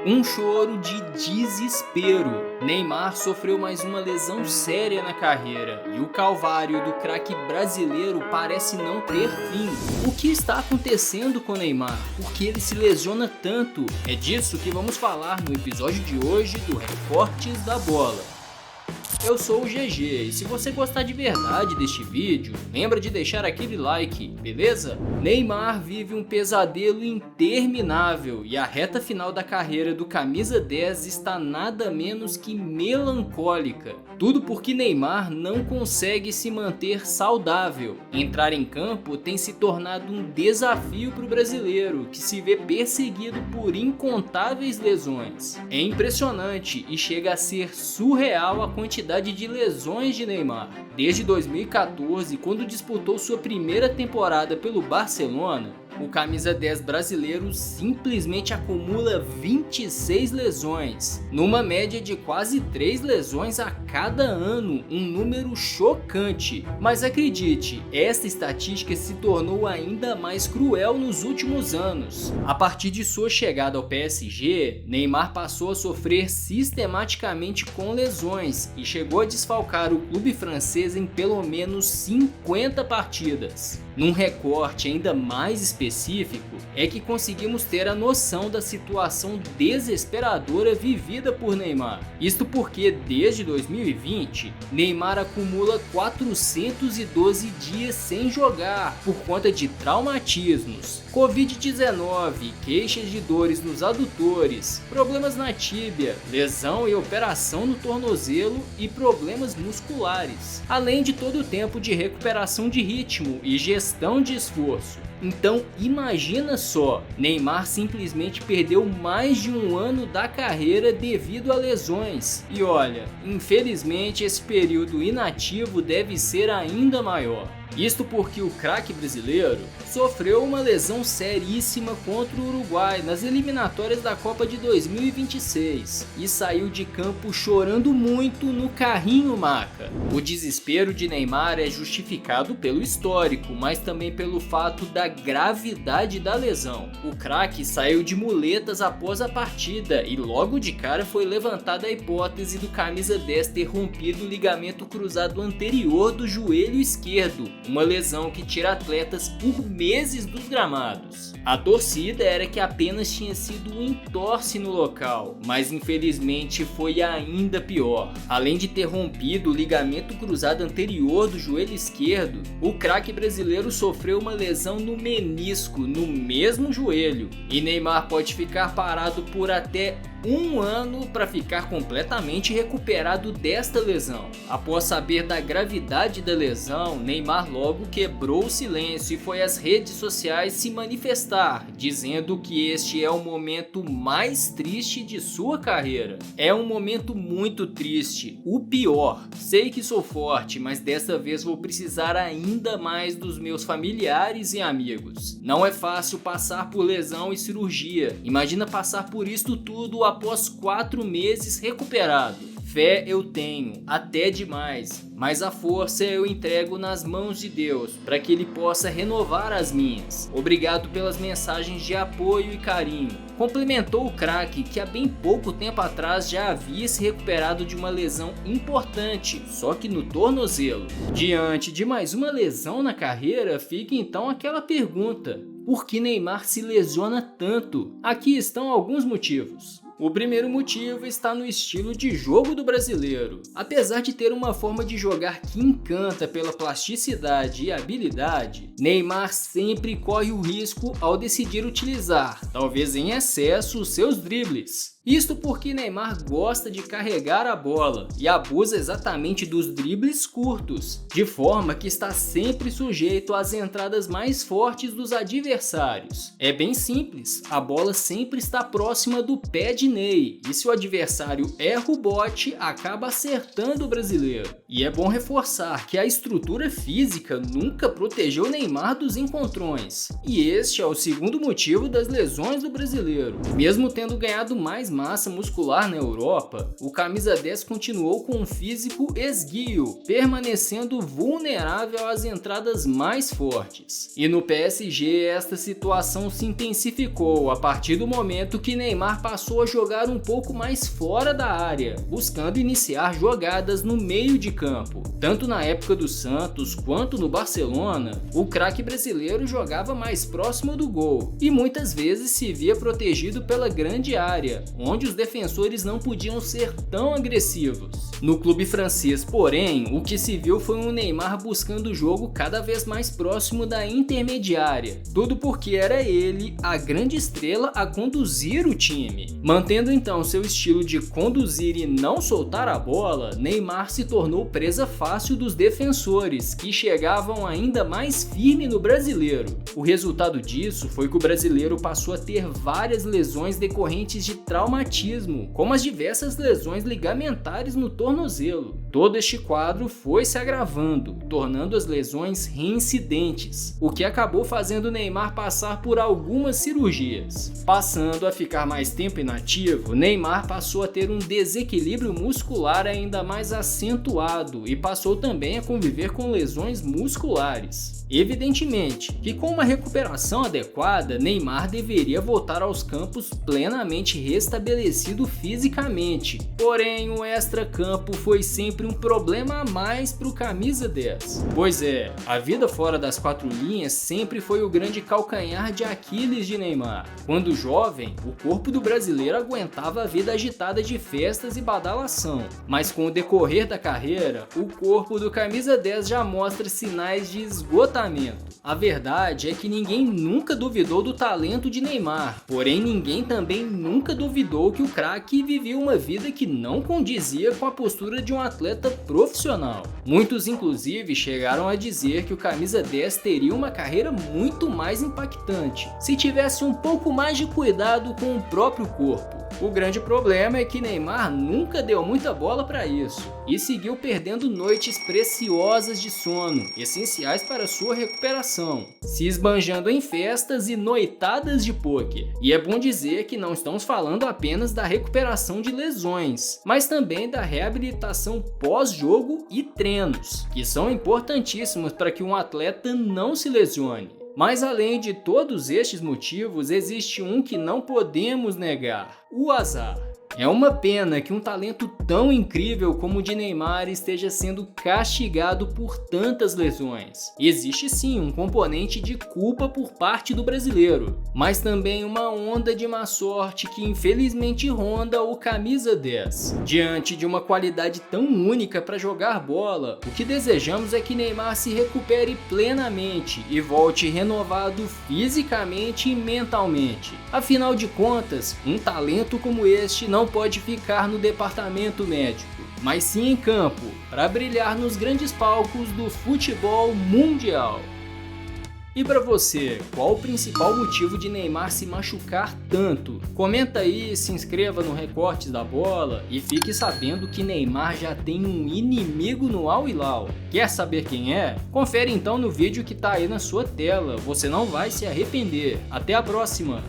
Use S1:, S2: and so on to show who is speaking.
S1: Um choro de desespero. Neymar sofreu mais uma lesão séria na carreira e o calvário do craque brasileiro parece não ter fim. O que está acontecendo com Neymar? Por que ele se lesiona tanto? É disso que vamos falar no episódio de hoje do Recortes da Bola. Eu sou o GG e se você gostar de verdade deste vídeo, lembra de deixar aquele like, beleza? Neymar vive um pesadelo interminável e a reta final da carreira do camisa 10 está nada menos que melancólica. Tudo porque Neymar não consegue se manter saudável. Entrar em campo tem se tornado um desafio para o brasileiro, que se vê perseguido por incontáveis lesões. É impressionante e chega a ser surreal a quantidade de lesões de Neymar. Desde 2014, quando disputou sua primeira temporada pelo Barcelona, o camisa 10 brasileiro simplesmente acumula 26 lesões, numa média de quase 3 lesões a cada ano, um número chocante. Mas acredite, esta estatística se tornou ainda mais cruel nos últimos anos. A partir de sua chegada ao PSG, Neymar passou a sofrer sistematicamente com lesões e chegou a desfalcar o clube francês em pelo menos 50 partidas. Num recorte ainda mais específico, é que conseguimos ter a noção da situação desesperadora vivida por Neymar. Isto porque desde 2020, Neymar acumula 412 dias sem jogar por conta de traumatismos, Covid-19, queixas de dores nos adutores, problemas na tíbia, lesão e operação no tornozelo e problemas musculares, além de todo o tempo de recuperação de ritmo e gestão de esforço. Então imagina só, Neymar simplesmente perdeu mais de um ano da carreira devido a lesões. E olha, infelizmente esse período inativo deve ser ainda maior. Isto porque o craque brasileiro sofreu uma lesão seríssima contra o Uruguai nas eliminatórias da Copa de 2026 e saiu de campo chorando muito no carrinho maca. O desespero de Neymar é justificado pelo histórico, mas também pelo fato da gravidade da lesão. O craque saiu de muletas após a partida e logo de cara foi levantada a hipótese do camisa 10 ter rompido o ligamento cruzado anterior do joelho esquerdo, uma lesão que tira atletas por meses dos gramados. A torcida era que apenas tinha sido um entorse no local, mas infelizmente foi ainda pior. Além de ter rompido o ligamento cruzado anterior do joelho esquerdo, o craque brasileiro sofreu uma lesão no menisco, no mesmo joelho, e Neymar pode ficar parado por até um ano para ficar completamente recuperado desta lesão. Após saber da gravidade da lesão, Neymar logo quebrou o silêncio e foi às redes sociais se manifestar, dizendo que este é o momento mais triste de sua carreira. É um momento muito triste, o pior. Sei que sou forte, mas desta vez vou precisar ainda mais dos meus familiares e amigos. Não é fácil passar por lesão e cirurgia. Imagina passar por isto tudo após 4 meses recuperado. Fé eu tenho, até demais, mas a força eu entrego nas mãos de Deus, para que Ele possa renovar as minhas. Obrigado pelas mensagens de apoio e carinho. Complementou o craque que há bem pouco tempo atrás já havia se recuperado de uma lesão importante, só que no tornozelo. Diante de mais uma lesão na carreira, fica então aquela pergunta: por que Neymar se lesiona tanto? Aqui estão alguns motivos. O primeiro motivo está no estilo de jogo do brasileiro. Apesar de ter uma forma de jogar que encanta pela plasticidade e habilidade, Neymar sempre corre o risco ao decidir utilizar, talvez em excesso, seus dribles. Isto porque Neymar gosta de carregar a bola e abusa exatamente dos dribles curtos, de forma que está sempre sujeito às entradas mais fortes dos adversários. É bem simples, a bola sempre está próxima do pé de Ney, e se o adversário erra o bote, acaba acertando o brasileiro. E é bom reforçar que a estrutura física nunca protegeu Neymar dos encontrões, e este é o segundo motivo das lesões do brasileiro. Mesmo tendo ganhado mais massa muscular na Europa, o camisa 10 continuou com um físico esguio, permanecendo vulnerável às entradas mais fortes. E no PSG esta situação se intensificou a partir do momento que Neymar passou a jogar um pouco mais fora da área, buscando iniciar jogadas no meio de campo. Tanto na época do Santos quanto no Barcelona, o craque brasileiro jogava mais próximo do gol e muitas vezes se via protegido pela grande área, onde os defensores não podiam ser tão agressivos. No clube francês, porém, o que se viu foi um Neymar buscando o jogo cada vez mais próximo da intermediária, tudo porque era ele a grande estrela a conduzir o time. Mantendo então seu estilo de conduzir e não soltar a bola, Neymar se tornou presa fácil dos defensores, que chegavam ainda mais firme no brasileiro. O resultado disso foi que o brasileiro passou a ter várias lesões decorrentes de traumatismo, como as diversas lesões ligamentares no tornozelo. Todo este quadro foi se agravando, tornando as lesões reincidentes, o que acabou fazendo Neymar passar por algumas cirurgias. Passando a ficar mais tempo inativo, Neymar passou a ter um desequilíbrio muscular ainda mais acentuado e passou também a conviver com lesões musculares. Evidentemente que com uma recuperação adequada, Neymar deveria voltar aos campos plenamente restabelecido fisicamente, porém o extra-campo foi sempre um problema a mais para o camisa 10. Pois é, a vida fora das quatro linhas sempre foi o grande calcanhar de Aquiles de Neymar. Quando jovem, o corpo do brasileiro aguentava a vida agitada de festas e badalação, mas com o decorrer da carreira, o corpo do camisa 10 já mostra sinais de esgotamento. A verdade é que ninguém nunca duvidou do talento de Neymar, porém ninguém também nunca duvidou que o craque vivia uma vida que não condizia com a postura de um atleta profissional. Muitos inclusive chegaram a dizer que o camisa 10 teria uma carreira muito mais impactante se tivesse um pouco mais de cuidado com o próprio corpo. O grande problema é que Neymar nunca deu muita bola para isso e seguiu perdendo noites preciosas de sono, essenciais para sua recuperação, se esbanjando em festas e noitadas de pôquer. E é bom dizer que não estamos falando apenas da recuperação de lesões, mas também da reabilitação pós-jogo e treinos, que são importantíssimos para que um atleta não se lesione. Mas além de todos estes motivos, existe um que não podemos negar: o azar. É uma pena que um talento tão incrível como o de Neymar esteja sendo castigado por tantas lesões. Existe sim um componente de culpa por parte do brasileiro, mas também uma onda de má sorte que infelizmente ronda o camisa 10. Diante de uma qualidade tão única para jogar bola, o que desejamos é que Neymar se recupere plenamente e volte renovado fisicamente e mentalmente. Afinal de contas, um talento como este não pode ficar no departamento médico, mas sim em campo, para brilhar nos grandes palcos do futebol mundial. E para você, qual o principal motivo de Neymar se machucar tanto? Comenta aí, se inscreva no Recortes da Bola e fique sabendo que Neymar já tem um inimigo no Al Hilal. Quer saber quem é? Confere então no vídeo que tá aí na sua tela, você não vai se arrepender. Até a próxima!